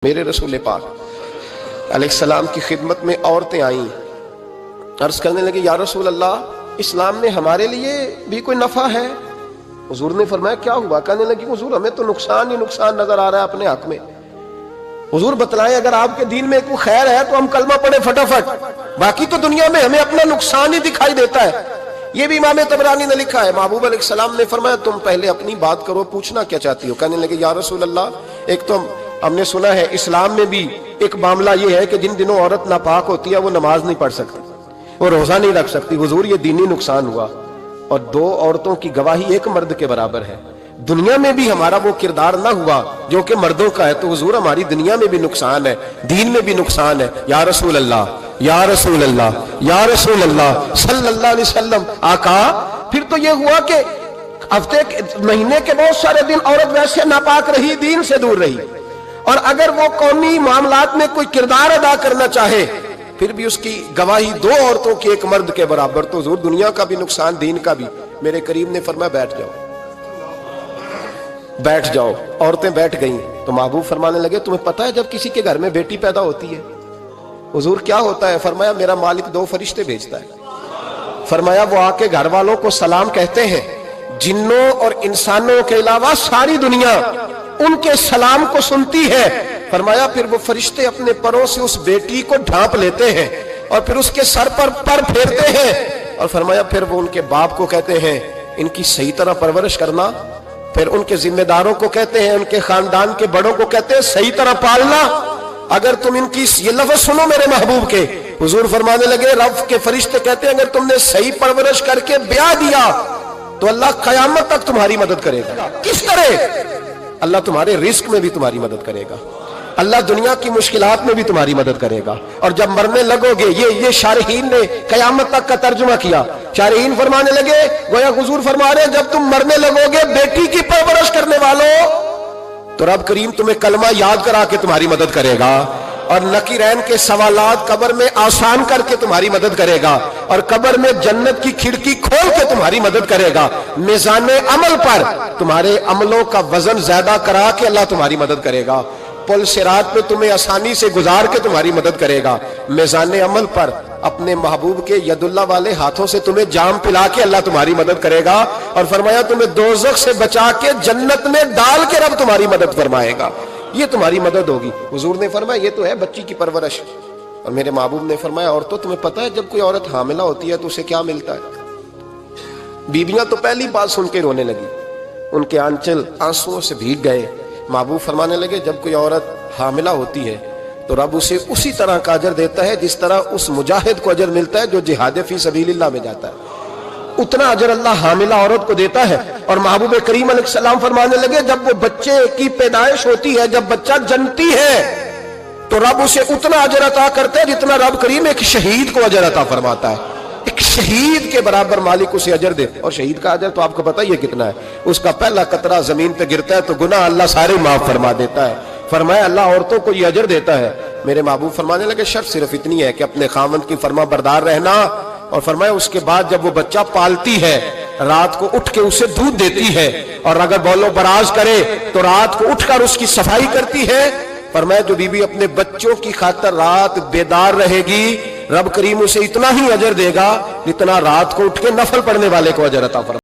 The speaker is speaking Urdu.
میرے رسول پاک علیہ السلام کی خدمت میں عورتیں آئیں، عرض کرنے لگے یا رسول اللہ اسلام میں ہمارے لیے بھی کوئی نفع ہے؟ حضور نے فرمایا کیا ہوا؟ کہنے لگی حضور ہمیں تو نقصان ہی نقصان نظر آ رہا ہے اپنے حق میں۔ حضور بتلائیں اگر آپ کے دین میں کوئی خیر ہے تو ہم کلمہ پڑھیں فٹافٹ، باقی تو دنیا میں ہمیں اپنا نقصان ہی دکھائی دیتا ہے۔ یہ بھی امام طبرانی نے لکھا ہے، محبوب علیہ السلام نے فرمایا تم پہلے اپنی بات کرو، پوچھنا کیا چاہتی ہو؟ کہنے لگے یا رسول اللہ ایک تو ہم نے سنا ہے اسلام میں بھی ایک معاملہ یہ ہے کہ جن دنوں عورت ناپاک ہوتی ہے وہ نماز نہیں پڑھ سکتی، وہ روزہ نہیں رکھ سکتی۔ حضور یہ دینی نقصان ہوا، اور دو عورتوں کی گواہی ایک مرد کے برابر ہے۔ دنیا میں بھی ہمارا وہ کردار نہ ہوا جو کہ مردوں کا ہے، تو حضور ہماری دنیا میں بھی نقصان ہے، دین میں بھی نقصان ہے۔ یا رسول اللہ یا رسول اللہ یا رسول اللہ صلی اللہ علیہ وسلم آقا۔ پھر تو یہ ہوا کہ ہفتے مہینے کے بہت سارے دن عورت ویسے ناپاک رہی، دین سے دور رہی، اور اگر وہ قومی معاملات میں کوئی کردار ادا کرنا چاہے پھر بھی اس کی گواہی دو عورتوں کی ایک مرد کے برابر، تو حضور دنیا کا بھی نقصان دین کا بھی۔ میرے کریم نے فرمایا بیٹھ جاؤ بیٹھ جاؤ۔ عورتیں بیٹھ گئیں تو محبوب فرمانے لگے تمہیں پتہ ہے جب کسی کے گھر میں بیٹی پیدا ہوتی ہے حضور کیا ہوتا ہے؟ فرمایا میرا مالک دو فرشتے بھیجتا ہے، فرمایا وہ آ کے گھر والوں کو سلام کہتے ہیں، جنوں اور انسانوں کے علاوہ ساری دنیا ان کے سلام کو سنتی ہے۔ فرمایا پھر وہ فرشتے اپنے پروں سے اس بیٹی کو ڈھانپ لیتے ہیں اور پھر اس کے سر پر پھیرتے ہیں، اور فرمایا پھر وہ ان کے باپ کو کہتے ہیں ان کی صحیح طرح پرورش کرنا، پھر ان کے ذمہ داروں کو کہتے ہیں، ان کے خاندان کے بڑوں کو کہتے ہیں صحیح طرح پالنا۔ اگر تم ان کی یہ لفظ سنو میرے محبوب کے، حضور فرمانے لگے رب کے فرشتے کہتے ہیں اگر تم نے صحیح پرورش کر کے بیاہ دیا تو اللہ قیامت تک تمہاری مدد کرے گا۔ کس طرح؟ اللہ تمہارے رزق میں بھی تمہاری مدد کرے گا، اللہ دنیا کی مشکلات میں بھی تمہاری مدد کرے گا، اور جب مرنے لگو گے یہ شارحین نے قیامت تک کا ترجمہ کیا۔ شارحین فرمانے لگے گویا حضور فرما رہے ہیں جب تم مرنے لگو گے بیٹی کی پرورش کرنے والوں تو رب کریم تمہیں کلمہ یاد کرا کے تمہاری مدد کرے گا، اور نکیرین کے سوالات قبر میں آسان کر کے تمہاری مدد کرے گا، اور قبر میں جنت کی کھڑکی کھول کے تمہاری مدد کرے گا، میزان عمل پر تمہارے عملوں کا وزن زیادہ کرا کے اللہ تمہاری مدد کرے گا، پل صراط پہ تمہیں آسانی سے گزار کے تمہاری مدد کرے گا، میزان عمل پر اپنے محبوب کے ید اللہ والے ہاتھوں سے تمہیں جام پلا کے اللہ تمہاری مدد کرے گا، اور فرمایا تمہیں دوزخ سے بچا کے جنت میں ڈال کے رب تمہاری مدد فرمائے گا، یہ تمہاری مدد ہوگی۔ حضور نے فرمایا یہ تو ہے بچی کی پرورش، اور میرے محبوب نے فرمایا عورتوں تمہیں پتہ ہے جب کوئی عورت حاملہ ہوتی ہے تو اسے کیا ملتا ہے؟ بیویاں تو پہلی بات سن کے رونے لگی، ان کے آنچل آنسوؤں سے بھیگ گئے۔ محبوب فرمانے لگے جب کوئی عورت حاملہ ہوتی ہے تو رب اسے اسی طرح کا اجر دیتا ہے جس طرح اس مجاہد کو اجر ملتا ہے جو جہاد فی سبیل اللہ میں جاتا ہے، اتنا اجر اللہ حاملہ عورت کو دیتا ہے۔ اور محبوب کریم علیہ السلام فرمانے لگے جب وہ بچے کی پیدائش ہوتی ہے، جب بچہ جنتی ہے تو رب اسے اتنا اجر عطا کرتا ہے جتنا رب کریم ایک شہید کو اجر عطا فرماتا ہے، ایک شہید کے برابر مالک اسے اجر دے۔ اور شہید کا اجر تو آپ کو پتہ ہی ہے کتنا ہے، اس کا پہلا قطرہ زمین پہ گرتا ہے تو گناہ اللہ سارے معاف فرما دیتا ہے۔ فرمایا اللہ عورتوں کو یہ اجر دیتا ہے۔ میرے محبوب فرمانے لگے شرط صرف اتنی ہے کہ اپنے خاوند کی فرما بردار رہنا، اور فرمایا اس کے بعد جب وہ بچہ پالتی ہے رات کو اٹھ کے اسے دودھ دیتی ہے، اور اگر بول و براز کرے تو رات کو اٹھ کر اس کی صفائی کرتی ہے۔ فرمایا جو بی بی اپنے بچوں کی خاطر رات بیدار رہے گی رب کریم اسے اتنا ہی اجر دے گا جتنا رات کو اٹھ کے نفل پڑھنے والے کو اجر عطا فرمائے۔